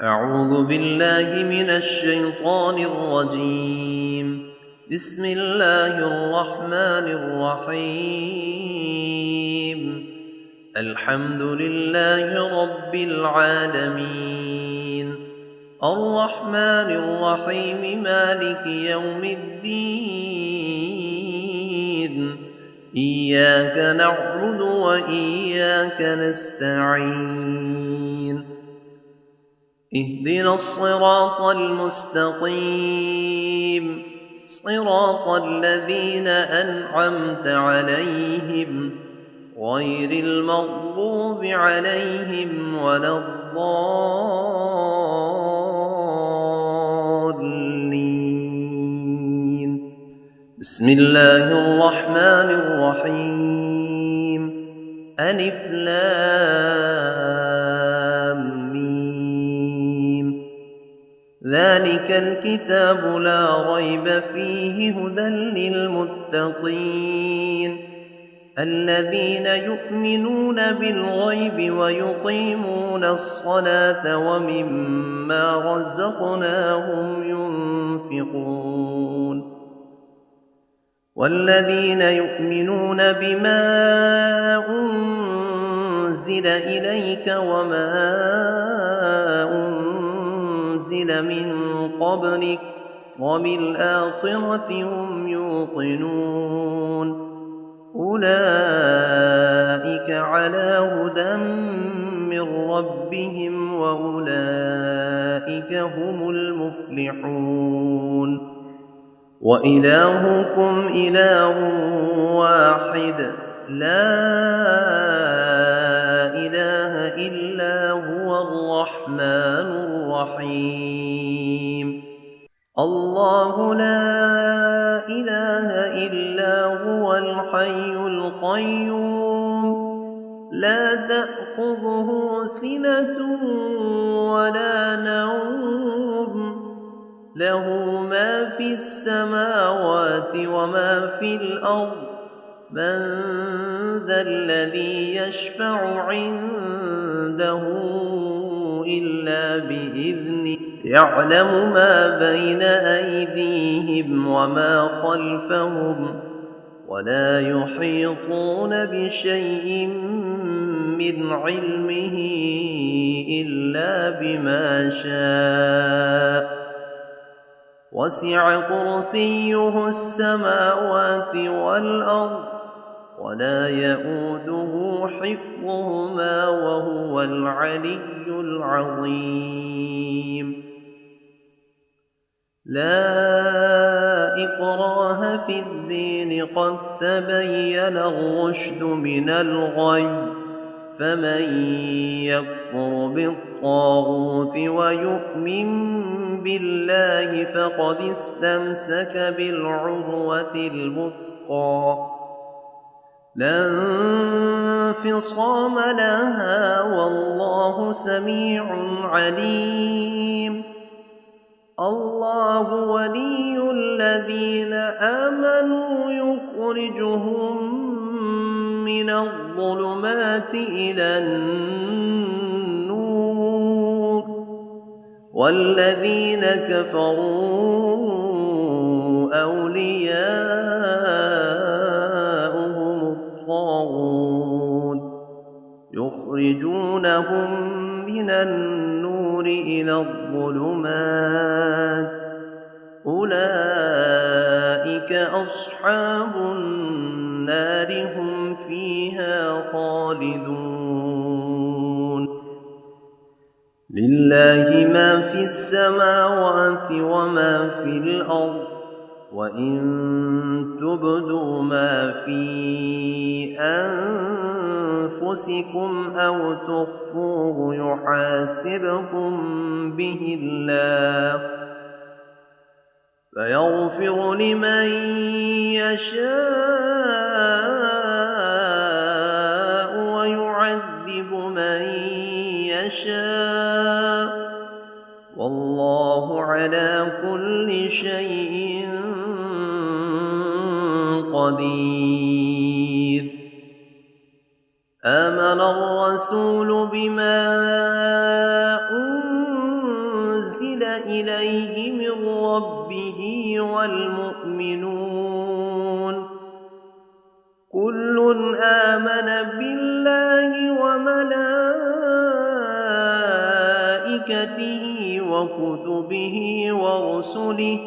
أعوذ بالله من الشيطان الرجيم. بسم الله الرحمن الرحيم. الحمد لله رب العالمين، الرحمن الرحيم، مالك يوم الدين. إياك نعبد وإياك نستعين. اهدنا الصراط المستقيم، صراط الذين أنعمت عليهم غير المغضوب عليهم ولا الضالين. بسم الله الرحمن الرحيم. ألف لام ميم. ذلك الكتاب لا ريب فيه، هدى للمتقين الذين يؤمنون بالغيب ويقيمون الصلاة ومما رزقناهم ينفقون والذين يؤمنون بما أنزل إليك وما أنزل من قبلك وبالآخرة هم يوقنون. أولئك على هدى من ربهم وأولئك هم المفلحون. وإلهكم إله واحد، لا إله إلا هو الرحمن الرحيم. الله لا إله إلا هو الحي القيوم، لا تأخذه سنة ولا نوم، له ما في السماوات وما في الأرض. من ذا الذي يشفع عنده إلا بإذنه، يعلم ما بين أيديهم وما خلفهم ولا يحيطون بشيء من علمه إلا بما شاء. وسع كرسيه السماوات والأرض ولا يئوده حفظهما وهو العلي العظيم. لا إكراه في الدين، قد تبين الرشد من الغي، فمن يكفر بالطاغوت ويؤمن بالله فقد استمسك بالعروة الوثقى، لا انفصام لها، والله سميع عليم. الله ولي الذين آمنوا يخرجهم من الظلمات إلى النور، والذين كفروا أولياؤهم الطاغوت يخرجونهم من النور إلى الظلمات. أولئك أصحاب النار، هم فيها خالدون. لله ما في السماوات وما في الأرض، وإن تبدوا ما في أنفسكم أو تخفوه يحاسبكم به الله، فيغفر لمن يشاء ويعذب من يشاء، والله على كل شيء قدير. آمن الرسول بما أنزل إليه من ربه والمؤمنون كل آمن بالله وملائكته وكتبه ورسله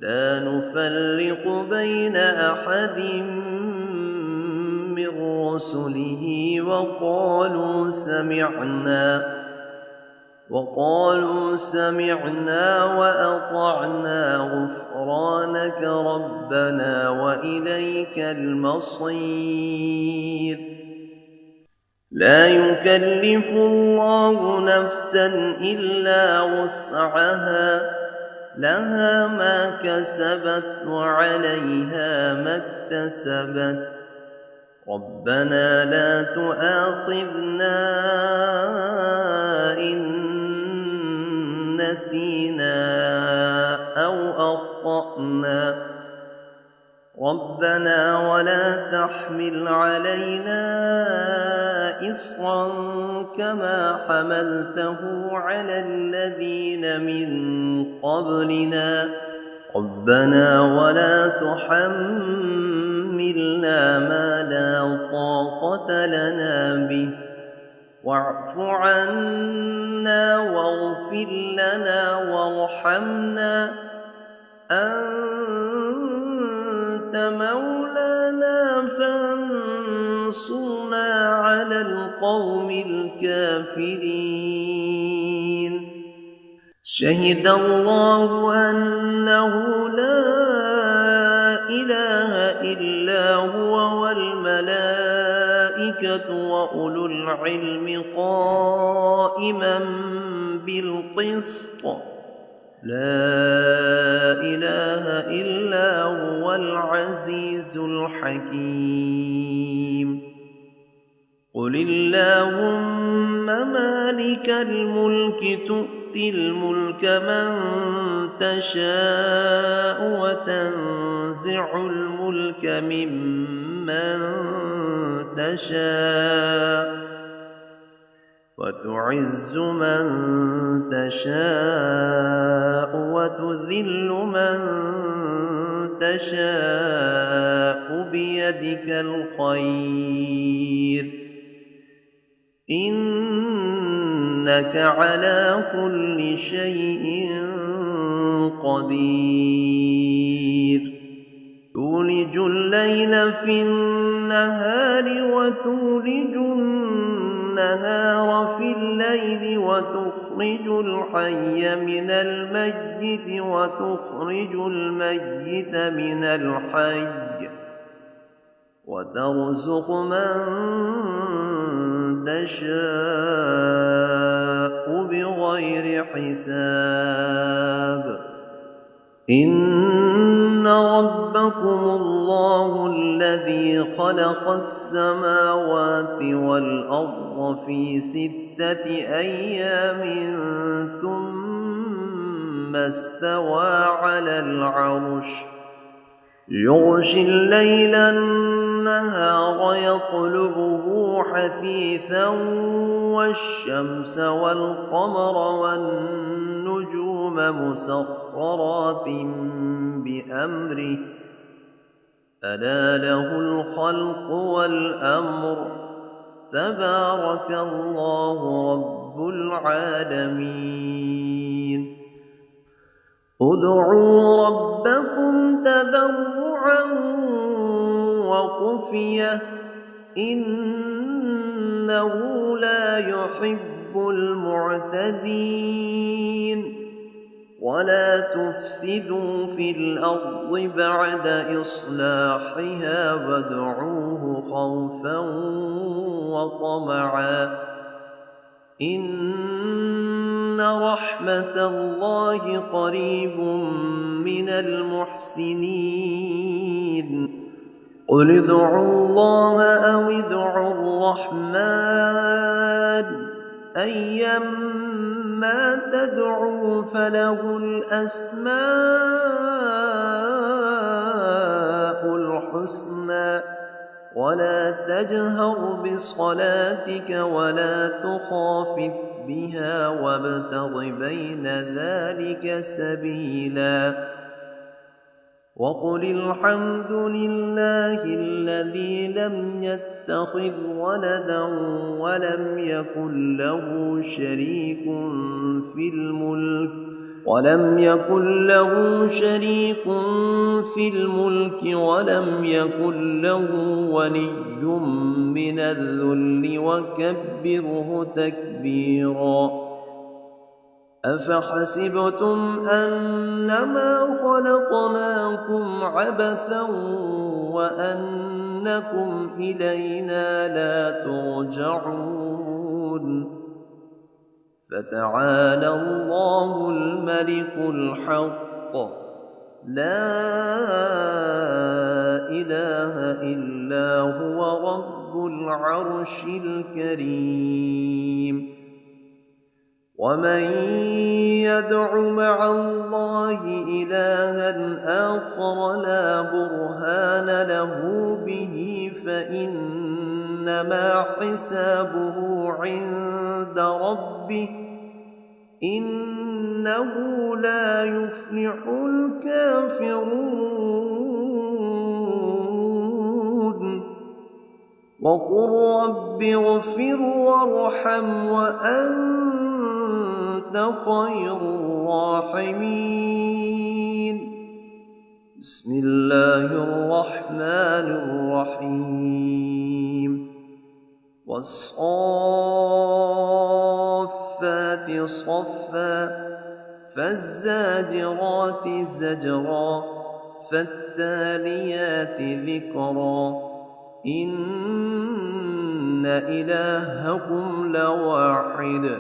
لا نفرق بين أحد من رسله وقالوا سمعنا وأطعنا غفرانك ربنا وإليك المصير لا يكلف الله نفسا إلا وسعها لها ما كسبت وعليها ما اكتسبت ربنا لا تؤاخذنا إن نسينا أو أخطأنا ربنا ولا تحمل علينا إصرا كما حملته على الذين من قبلنا ربنا ولا تحملنا ما لا طاقة لنا به واعف عنا واغفر لنا وارحمنا أنت مولانا فانصرنا على القوم الكافرين شهد الله أنه لا إله إلا هو والملائكة وأولو العلم قائما بالقسط لا إله إلا هو العزيز الحكيم قل اللهم مالك الملك تؤتي الملك من تشاء وتنزع الملك ممن تشاء وتعز من تشاء وتذل من تشاء بيدك الخير إنك على كل شيء قدير تولج الليل في النهار وتولج النهار في الليل وتخرج الحي من الميت وتخرج الميت من الحي وترزق من تشاء بغير حساب إن ربكم الله الذي خلق السماوات والأرض في 6 أيام ثم استوى على العرش يغشي الليل النهار يطلبه حثيثا والشمس والقمر والنجوم مسخرات بأمره ألا له الخلق والأمر تبارك الله رب العالمين ادعوا ربكم تضرعا وخفية إنه لا يحب المعتدين ولا تفسدوا في الأرض بعد إصلاحها وادعوه خوفا وطمعا إن رحمة الله قريب من المحسنين قل ادعوا الله أو ادعوا الرحمن أيما تدعوا فله الأسماء الحسنى ولا تجهر بصلاتك ولا تخافت بها وابتغ بين ذلك سبيلا وقل الحمد لله الذي لم يتخذ ولدا ولم يكن له شريك في الملك ولم يكن له ولي من الذل وكبره تكبيرا أفحسبتم أنما خلقناكم عبثا وأنكم إلينا لا ترجعون فتعالى الله الملك الحق لا إله إلا هو رب العرش الكريم ومن يدع مع الله إلها آخر لا برهان له به فإنما حسابه عند ربه إنه لا يفلح الكافرون وقل رب اغفر وارحم وأنت خير الراحمين بسم الله الرحمن الرحيم والصافات صفا فالزاجرات زجرا فالتاليات ذكرا إن إلهكم لواحد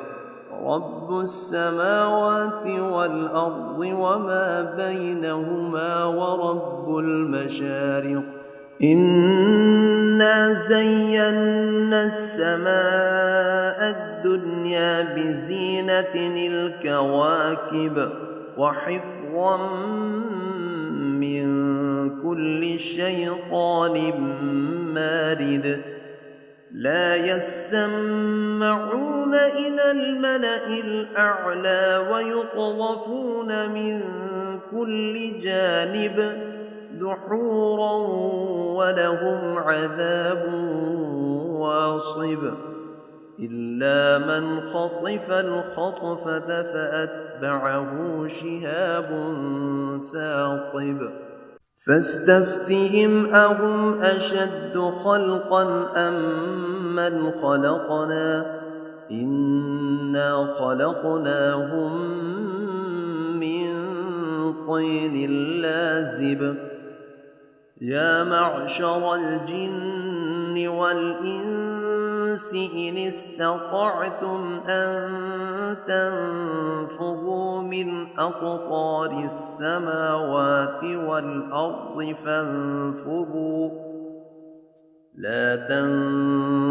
رب السماوات والأرض وما بينهما ورب المشارق إنا زينا السماء الدنيا بزينة الكواكب وحفظا من كل شيطان مارد لا يسمعون إلى الملأ الأعلى ويقذفون من كل جانب دحورا ولهم عذاب واصب إلا من خطف الخطفة فأتبعه شهاب ثاقب فاستفتهم أهم أشد خلقا أم من خلقنا إنا خلقناهم من طين لازب يا معشر الجن والإنس إن استطعتم أن تنفذوا من أقطار السماوات والأرض فانفذوا لا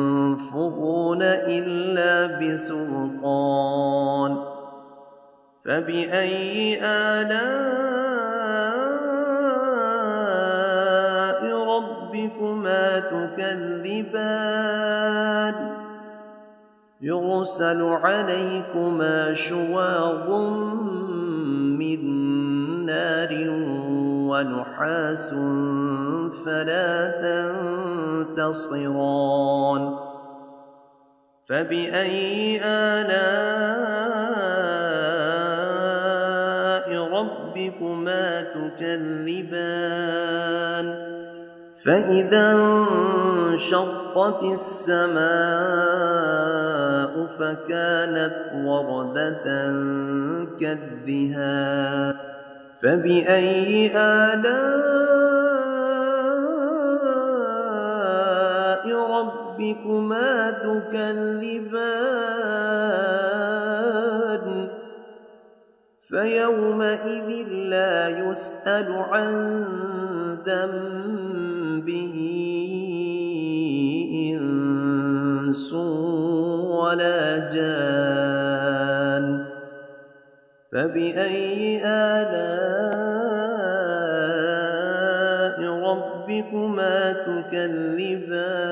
تنفذون إلا بسلطان فبأي آلاء ربكما تكذبان يرسل عليكما شواظ من نار ونحاس فلا تنتصران فبأي آلاء ربكما تكذبان فإذا انشقت السماء فكانت وردة كالدهان فبأي آلاء ربكما تكذبان فيومئذ لا يسأل عن ذنبه إنس ولا جان فبأي آلاء ربكما تكذبان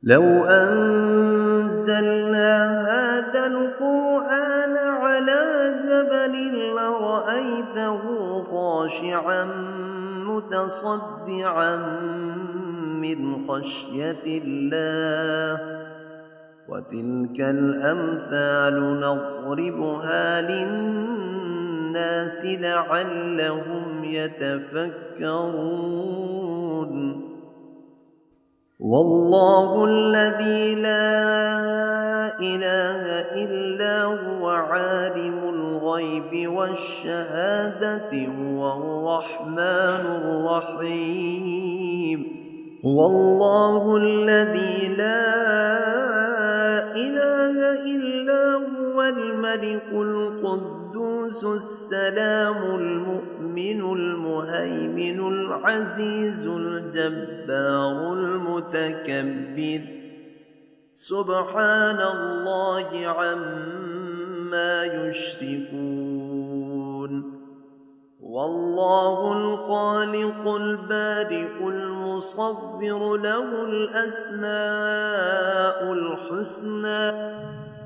لو أنزلنا أنزلنا هذا القرآن على جبل لرأيته خاشعا متصدعا من خشية الله وتلك الأمثال نضربها للناس لعلهم يتفكرون والله الذي لا إله إلا هو عالم الغيب والشهادة هو الرحمن الرحيم والله الذي لا إله إلا هو الملك القدوس السلام المؤمن المهيمن العزيز الجبار المتكبر سبحان الله عما يشركون والله الخالق البارئ المصور له الأسماء الحسنى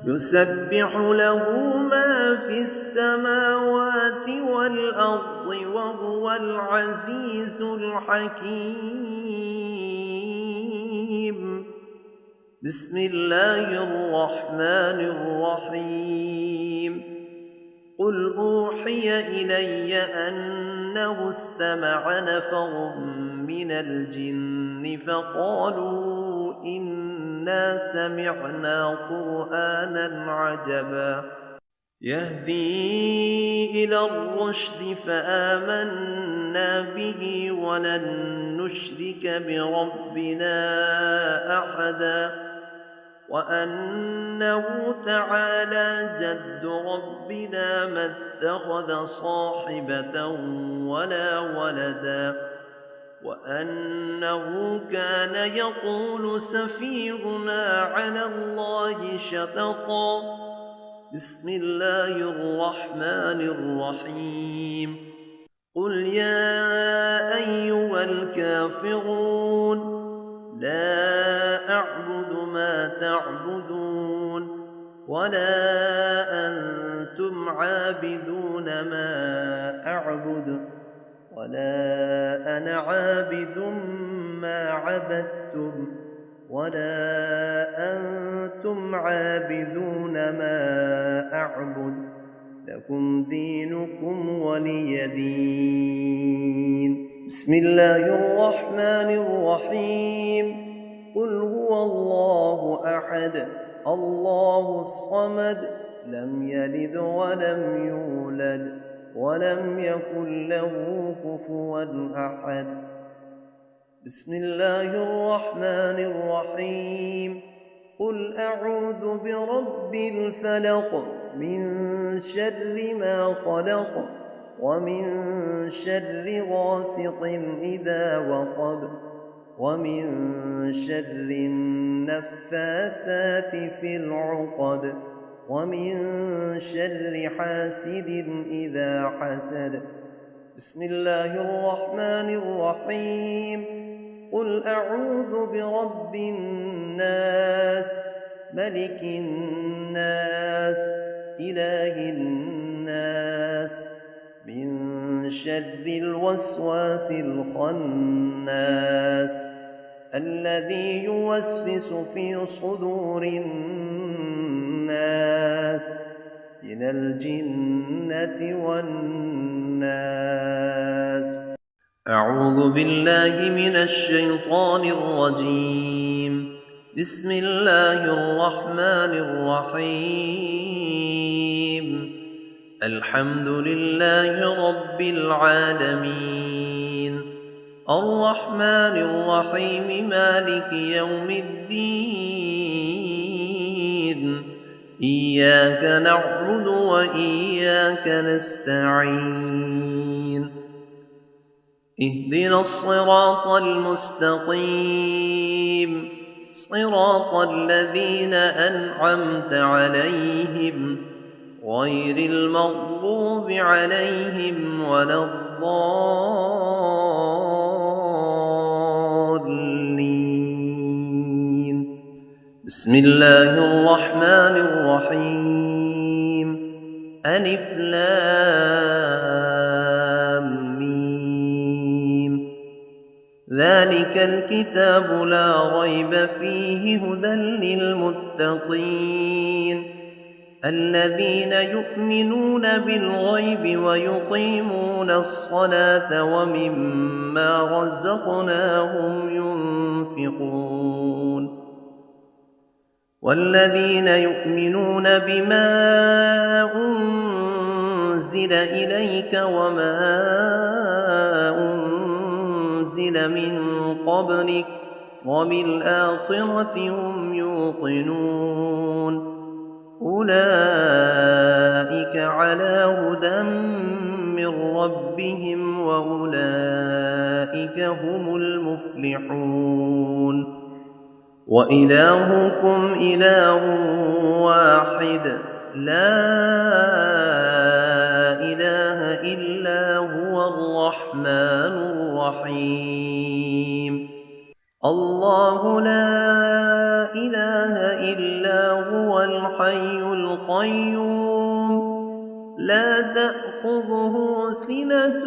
يسبح له ما في السماوات والأرض وهو العزيز الحكيم بسم الله الرحمن الرحيم قل أوحي إلي أنه استمع نفر من الجن فقالوا إنا سمعنا قرآنا عجبا يهدي إلى الرشد فآمنا به ولن نشرك بربنا أحدا وأنه تعالى جد ربنا ما اتخذ صاحبة ولا ولدا وأنه كان يقول سفيهنا على الله شططا بسم الله الرحمن الرحيم قل يا أيها الكافرون لا أعبد ما تعبدون ولا أنتم عابدون ما أعبد ولا أنا عابد ما عبدتم ولا أنتم عابدون ما أعبد لكم دينكم ولي دين بسم الله الرحمن الرحيم قل هو الله أحد الله الصمد لم يلد ولم يولد ولم يكن له كفوا أحد بسم الله الرحمن الرحيم قل أعوذ برب الفلق من شر ما خلق ومن شر غاسق إذا وقب ومن شر النفاثات في العقد ومن شر حاسد إذا حسد بسم الله الرحمن الرحيم قل أعوذ برب الناس ملك الناس إله الناس من شر الوسواس الخناس الذي يوسوس في صدور الناس من الجنة والناس أعوذ بالله من الشيطان الرجيم بسم الله الرحمن الرحيم الحمد لله رب العالمين الرحمن الرحيم مالك يوم الدين إياك نعبد وإياك نستعين اهدنا الصراط المستقيم صراط الذين أنعمت عليهم غير المغضوب عليهم ولا الضالين بسم الله الرحمن الرحيم ألف لام ميم ذلك الكتاب لا ريب فيه هدى للمتقين الذين يؤمنون بالغيب ويقيمون الصلاة ومما رزقناهم ينفقون والذين يؤمنون بما أنزل إليك وما أنزل من قبلك وبالآخرة هم يوقنون أولئك على هدى من ربهم وأولئك هم المفلحون وإلهكم إله واحد لا إله إلا هو الرحمن الرحيم الله لا إله إلا هو الحي القيوم لا تأخذه سنة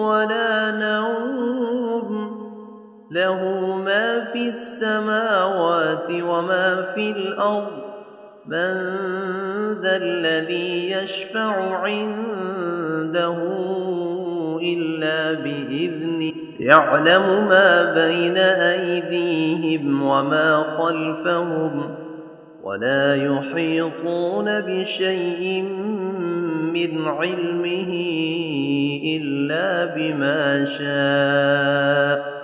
ولا نوم له ما في السماوات وما في الأرض من ذا الذي يشفع عنده إلا بإذنه يعلم ما بين أيديهم وما خلفهم ولا يحيطون بشيء من علمه إلا بما شاء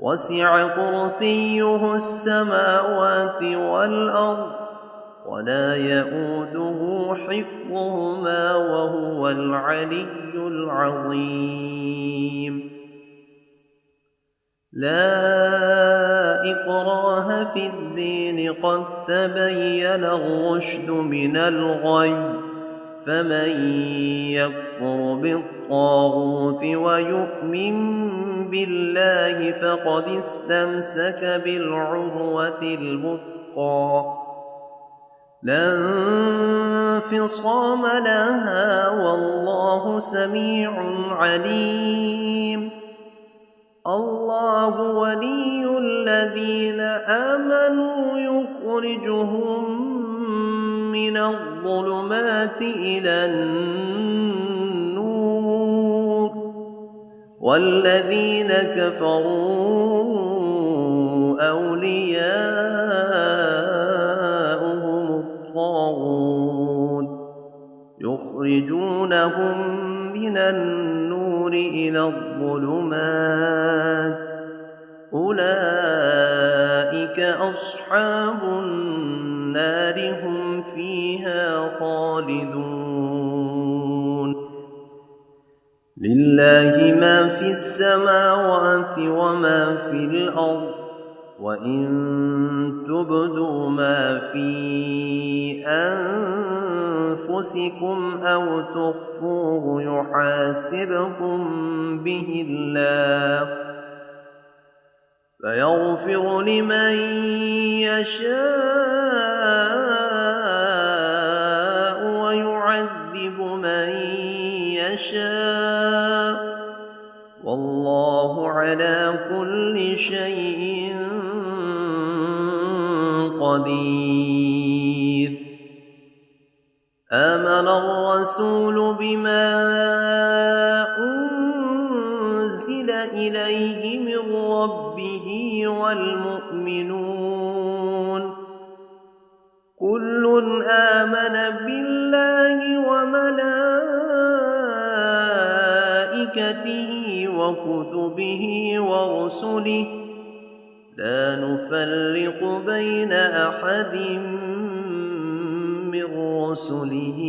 وسع كرسيه السماوات والأرض ولا يئوده حفظهما وهو العلي العظيم لا إكراه في الدين قد تبين الرشد من الغي فمن يكفر بالطاغوت ويؤمن بالله فقد استمسك بالعروة الوثقى لا انفصام لها والله سميع عليم الله ولي الذين آمنوا يخرجهم من الظلمات إلى النور والذين كفروا أولياؤهم الطاغوت يخرجونهم من النور إلى الظلمات أولئك أصحاب النار هم فيها خالدون لله ما في السماوات وما في الأرض وإن تبدوا ما في أنفسكم أو تخفوه يحاسبكم به الله فيغفر لمن يشاء ويعذب من يشاء والله على كل شيء قدير آمن الرسول بما أنزل إليه من ربه والمؤمنون كل آمن بالله وملائكته وكتبه ورسله لا نفرق بين أحد من رسله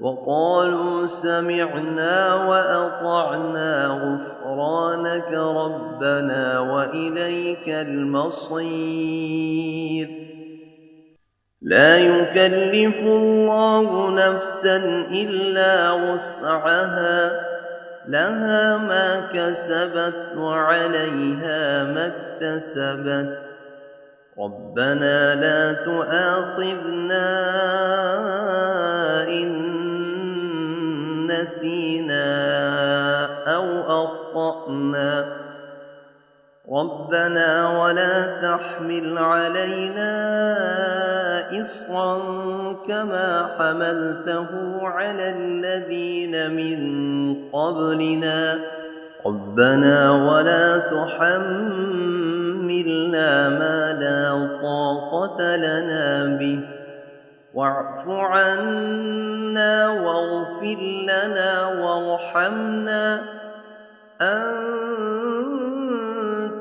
وقالوا سمعنا وأطعنا غفرانك ربنا وإليك المصير لا يكلف الله نفسا إلا وسعها لها ما كسبت وعليها ما اكتسبت ربنا لا تؤاخذنا إن نسينا أو أخطأنا ربنا ولا تحمل علينا إصرا كما حملته على الذين من قبلنا ربنا ولا تحملنا ما لا طاقة لنا به واعف عنا واغفر لنا وارحمنا أنت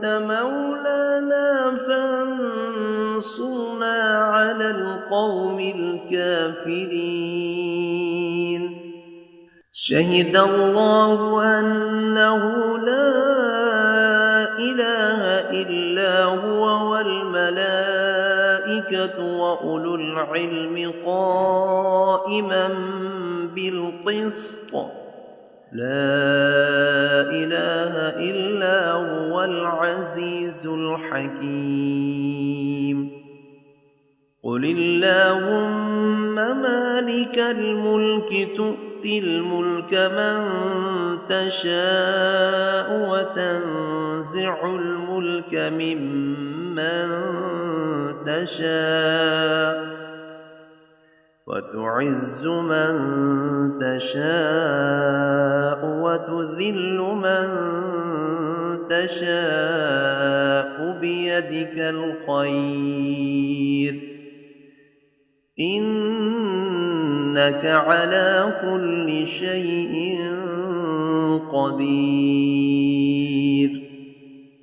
مولانا فانصرنا على القوم الكافرين شهد الله أنه لا إله إلا هو والملائكة وأولو العلم قائما بالقسط لا إله إلا هو العزيز الحكيم قل اللهم مالك الملك تؤتي الملك من تشاء وتنزع الملك ممن تشاء وتعز من تشاء وتذل من تشاء بيدك الخير إنك على كل شيء قدير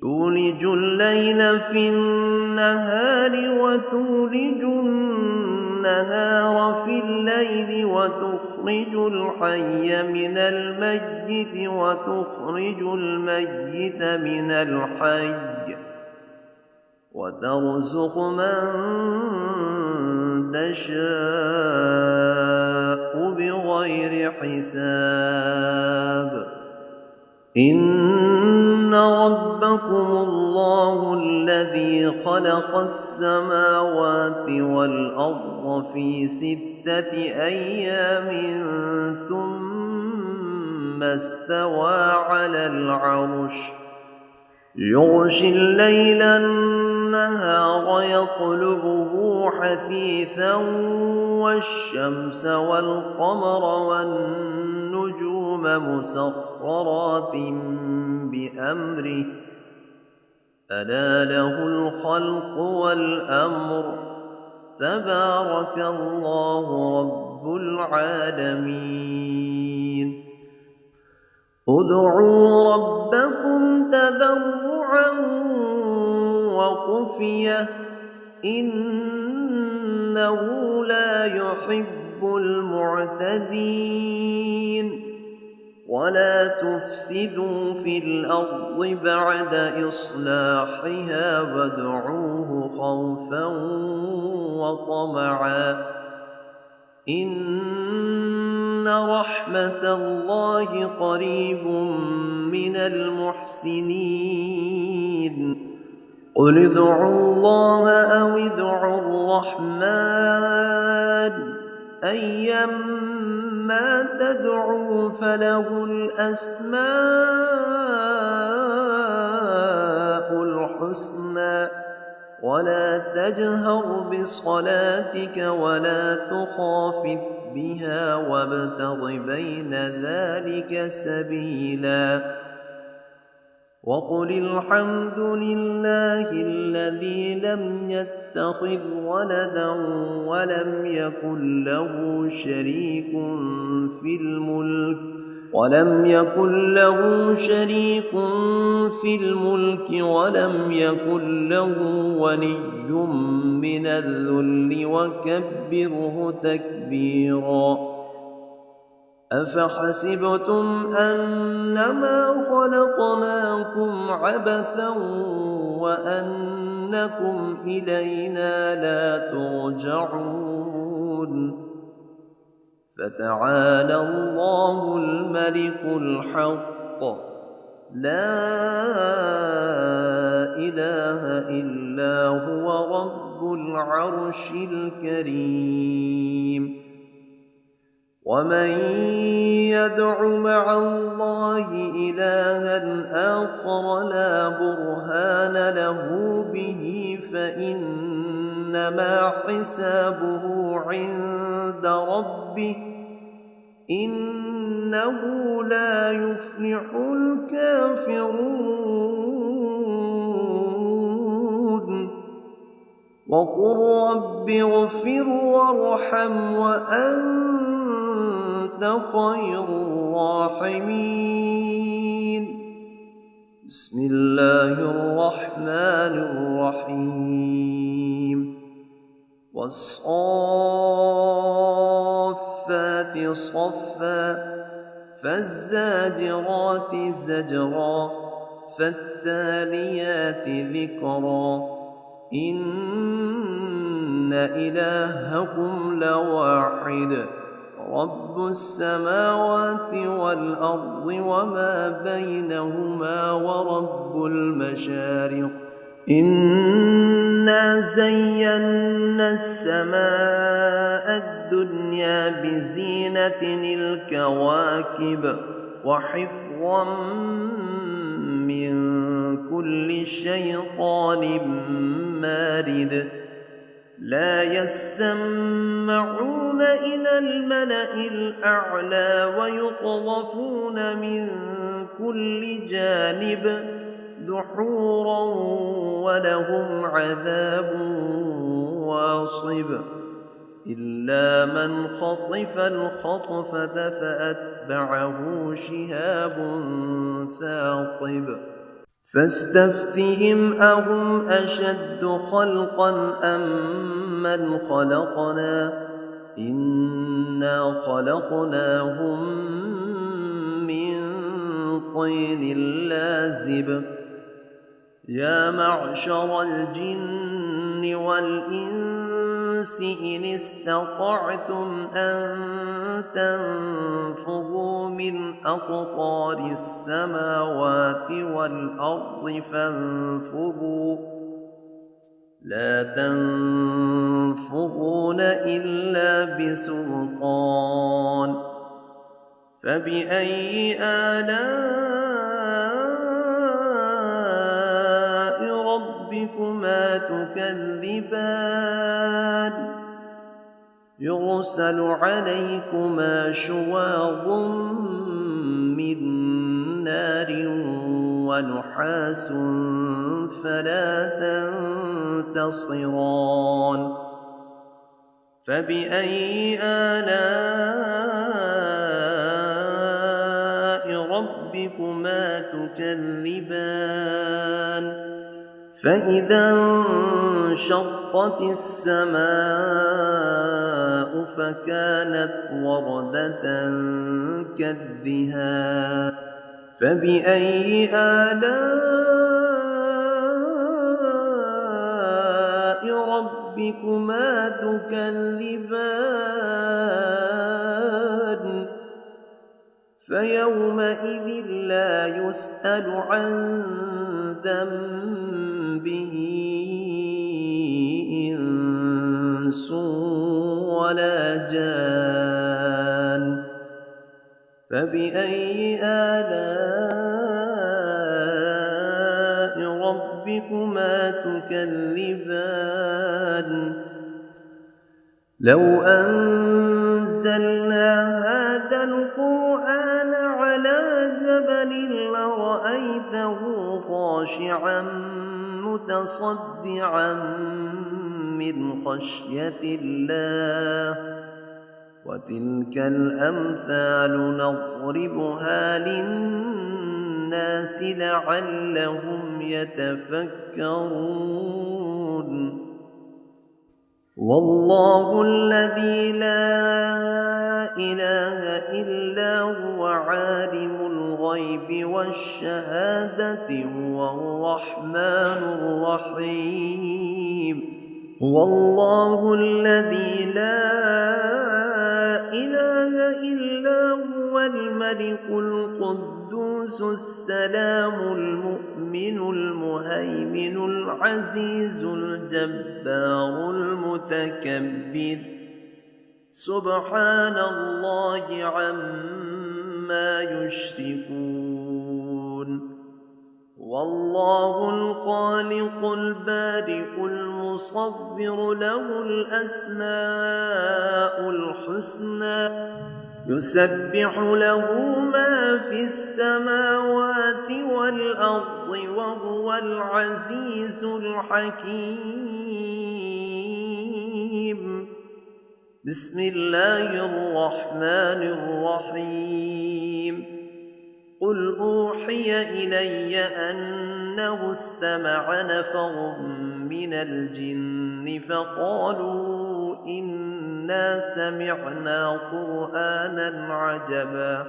تولج الليل في النهار وتولج النهار في الليل وتخرج الحي من الميت وتخرج الميت من الحي وترزق من تشاء بغير حساب إن ربكم الله الذي خلق السماوات والأرض في 6 أيام ثم استوى على العرش يغشي الليل النهار يطلبه حثيثا والشمس والقمر والنجوم مسخرات بأمره ألا له الخلق والأمر تبارك الله رب العالمين ادعوا ربكم تضرعا وخفية إنه لا يحب المعتدين ولا تفسدوا في الأرض بعد إصلاحها وادعوه خوفا وطمعا إن رحمة الله قريب من المحسنين قل ادعوا الله أو ادعوا الرحمن أيما تدعوا فله الأسماء الحسنى ولا تجهر بصلاتك ولا تخافت بها وابتغ بين ذلك سبيلا وقل الحمد لله الذي لم يتخذ ولدا ولم يكن له شريك في الملك ولم ولم يكن له ولي من الذل وكبره تكبيرا أفحسبتم أنما خلقناكم عبثا وأنكم إلينا لا ترجعون فتعالى الله الملك الحق لا إله إلا هو رب العرش الكريم ومن يدع مع الله إلها آخر لا برهان له به فإنما حسابه عند ربه إنه لا يفلح الكافرون وقل رب اغفر وارحم وأنت خير الراحمين بسم الله الرحمن الرحيم والصافات صفا فالزاجرات زجرا فالتاليات ذكرا إن إلهكم لواحد رب السماوات والأرض وما بينهما ورب المشارق إنا زينا السماء الدنيا بزينة الكواكب وحفظا من كل شيطان مارد لا يسمعون إلى الملأ الأعلى ويقذفون من كل جانب دحورا ولهم عذاب واصب إلا من خطف الخطفة فأتبعه شهاب ثاقب فاستفتهم أهم أشد خلقا أم من خلقنا إنا خلقناهم من طين لازب يا معشر الجن والإنس إن استطعتم أن تنفذوا من أقطار السماوات والأرض فانفذوا لا تنفذون إلا بسلطان فبأي آلاء ربكما تكذبان يرسل عليكما شواظ من نار ونحاس فلا تنتصران فبأي آلاء ربكما تكذبان فإذا انشقت السماء فكانت وردة كالدهان فبأي آلاء ربكما تكذبان فيومئذ لا يسأل عن ذنبه إنس ولا جان فبأي آلاء ربكما تكذبان لو أنزلنا هذا القرآن على جبل لرأيته خاشعا متصدعا من خشية الله وتلك الأمثال نضربها للناس لعلهم يتفكرون والله الذي لا إله إلا هو عالم الغيب والشهادة هو الرحمن الرحيم هو الله الذي لا إله إلا هو الملك القدوس السلام المؤمن المهيمن العزيز الجبار المتكبر سبحان الله عما يشركون والله الخالق البارئ المصور له الأسماء الحسنى يسبح له ما في السماوات والأرض وهو العزيز الحكيم بسم الله الرحمن الرحيم قل أوحي إلي أنه استمع نفر من الجن فقالوا إنا سمعنا قرآنا عجبا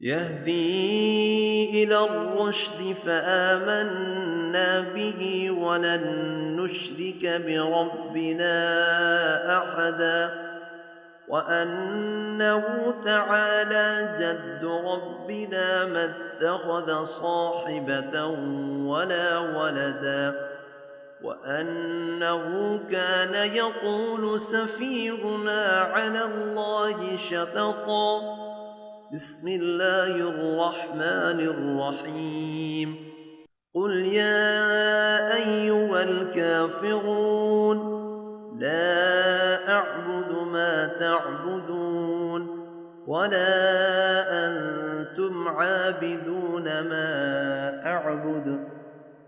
يهدي إلى الرشد فآمنا به ولن نشرك بربنا أحدا وأنه تعالى جد ربنا ما اتخذ صاحبة ولا ولدا وأنه كان يقول سفيهنا على الله شططا بسم الله الرحمن الرحيم قل يا أيها الكافرون لا أعبد ما تعبدون ولا أنتم عابدون ما أعبد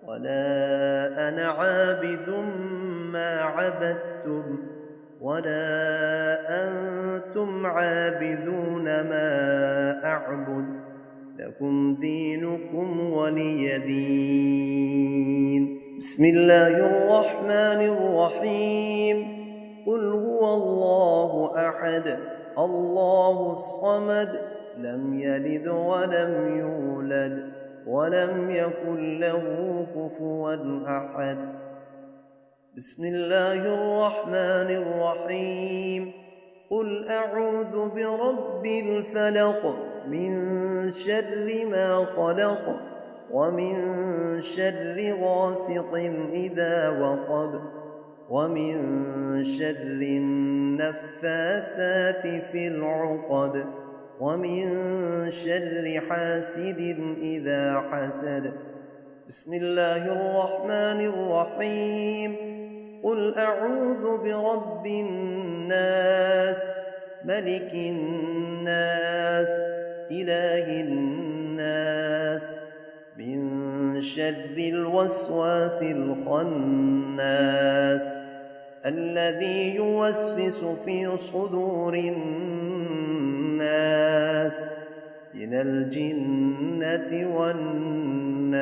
ولا أنا عابد ما عبدتم ولا أنتم عابدون ما أعبد لكم دينكم ولي دين بسم الله الرحمن الرحيم قل هو الله أحد الله الصمد لم يلد ولم يولد ولم يكن له كفوا أحد بسم الله الرحمن الرحيم قل أعوذ برب الفلق من شر ما خلق ومن شر غاسق إذا وقب ومن شر النفاثات في العقد ومن شر حاسد إذا حسد بسم الله الرحمن الرحيم قل أعوذ برب الناس ملك الناس إله الناس من شر الوسواس الخناس الذي يوسوس في صدور الناس من الجنة والناس